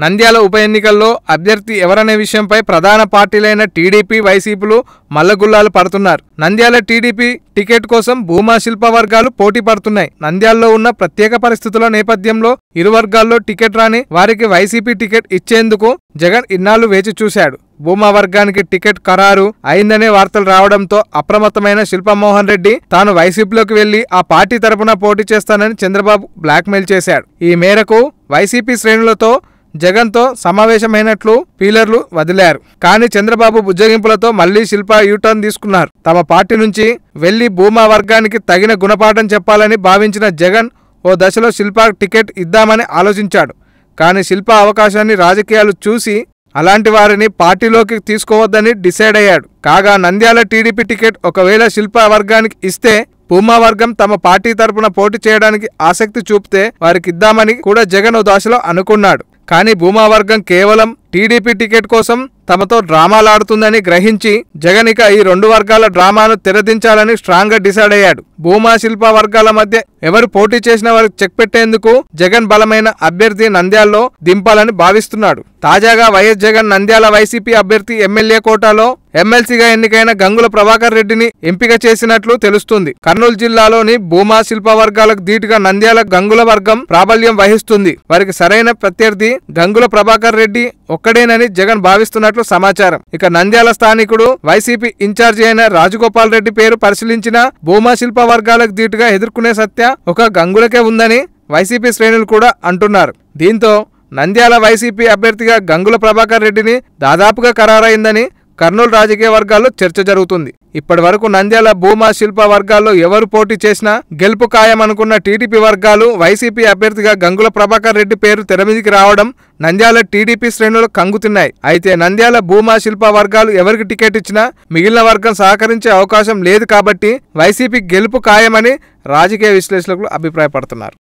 నంద్యాల ఉప ఎన్నికల్లో అభ్యర్థి ఎవరనే విషయంపై ప్రధాన పార్టీలైన టీడీపీ, వైసీపీలు మల్లగుల్లాలు పడుతున్నారు. నంద్యాల టీడీపీ టికెట్ కోసం భూమా శిల్ప వర్గాలు పోటీ పడుతున్నాయి. నంద్యాలలో ఉన్న ప్రత్యేక పరిస్థితుల నేపథ్యంలో ఇరు వర్గాల్లో టికెట్ రాని వారికి వైసీపీ టికెట్ ఇచ్చేందుకు జగన్ ఇన్నాళ్లు వేచి చూశాడు. భూమా వర్గానికి టికెట్ ఖరారు అయిందనే వార్తలు రావడంతో అప్రమత్తమైన శిల్పమోహన్ రెడ్డి తాను వైసీపీలోకి వెళ్లి ఆ పార్టీ తరపున పోటీ చేస్తానని చంద్రబాబు బ్లాక్మెయిల్ చేశాడు. ఈ మేరకు వైసీపీ శ్రేణులతో జగన్తో సమావేశమైనట్లు పీలర్లు వదిలారు. కానీ చంద్రబాబు బుజ్జగింపులతో మళ్లీ శిల్ప యూటర్న్ తీసుకున్నారు. తమ పార్టీ నుంచి వెళ్లి భూమా వర్గానికి తగిన గుణపాఠం చెప్పాలని భావించిన జగన్ ఓ దశలో శిల్ప టికెట్ ఇద్దామని ఆలోచించాడు. కానీ శిల్ప అవకాశాన్ని రాజకీయాలు చూసి అలాంటి వారిని పార్టీలోకి తీసుకోవద్దని డిసైడ్ అయ్యాడు. కాగా నంద్యాల టీడీపీ టికెట్ ఒకవేళ శిల్ప వర్గానికి ఇస్తే భూమా వర్గం తమ పార్టీ తరపున పోటీ చేయడానికి ఆసక్తి చూపితే వారికి ఇద్దామని కూడా జగన్ ఓ దశలో అనుకున్నాడు. కానీ భూమా వర్గం కేవలం టీడీపీ టికెట్ కోసం తమతో డ్రామాలాడుతుందని గ్రహించి జగన్ ఇక ఈ రెండు వర్గాల డ్రామాను తెరదించాలని స్ట్రాంగ్ గా డిసైడ్ అయ్యాడు. భూమా శిల్ప వర్గాల మధ్య ఎవరు పోటీ చేసిన వారికి చెక్ పెట్టేందుకు జగన్ బలమైన అభ్యర్థి నంద్యాలలో దింపాలని భావిస్తున్నాడు. తాజాగా వైఎస్ జగన్ నంద్యాల వైసీపీ అభ్యర్థి ఎమ్మెల్యే కోటాలో ఎమ్మెల్సీగా ఎన్నికైన గంగుల ప్రభాకర్ రెడ్డిని ఎంపిక చేసినట్లు తెలుస్తుంది. కర్నూలు జిల్లాలోని భూమా శిల్ప వర్గాలకు ధీటుగా నంద్యాల గంగుల వర్గం ప్రాబల్యం వహిస్తుంది. వారికి సరైన ప్రత్యర్థి గంగుల ప్రభాకర్ రెడ్డి ఒక్కడేనని జగన్ భావిస్తున్నట్లు సమాచారం. ఇక నంద్యాల స్థానికుడు వైసీపీ ఇన్ఛార్జి అయిన రాజగోపాల్ రెడ్డి పేరు పరిశీలించిన భూమా శిల్ప వర్గాలకు ధీటుగా ఎదుర్కొనే సత్య ఒక గంగులకే ఉందని వైసీపీ శ్రేణులు కూడా అంటున్నారు. దీంతో నంద్యాల వైసీపీ అభ్యర్థిగా గంగుల ప్రభాకర్ రెడ్డిని దాదాపుగా ఖరారైందని కర్నూలు రాజకీయ వర్గాల్లో చర్చ జరుగుతుంది. ఇప్పటి వరకు నంద్యాల భూమా శిల్ప వర్గాల్లో ఎవరు పోటీ చేసినా గెలుపు ఖాయమనుకున్న టీడీపీ వర్గాలు వైసీపీ అభ్యర్థిగా గంగుల ప్రభాకర్ రెడ్డి పేరు తెరమీదికి రావడం నంద్యాల టీడీపీ శ్రేణులు కంగుతున్నాయి. అయితే నంద్యాల భూమా శిల్ప వర్గాలు ఎవరికి టికెట్ ఇచ్చినా మిగిలిన వర్గం సహకరించే అవకాశం లేదు కాబట్టి వైసీపీ గెలుపు ఖాయమని రాజకీయ విశ్లేషకులు అభిప్రాయపడుతున్నారు.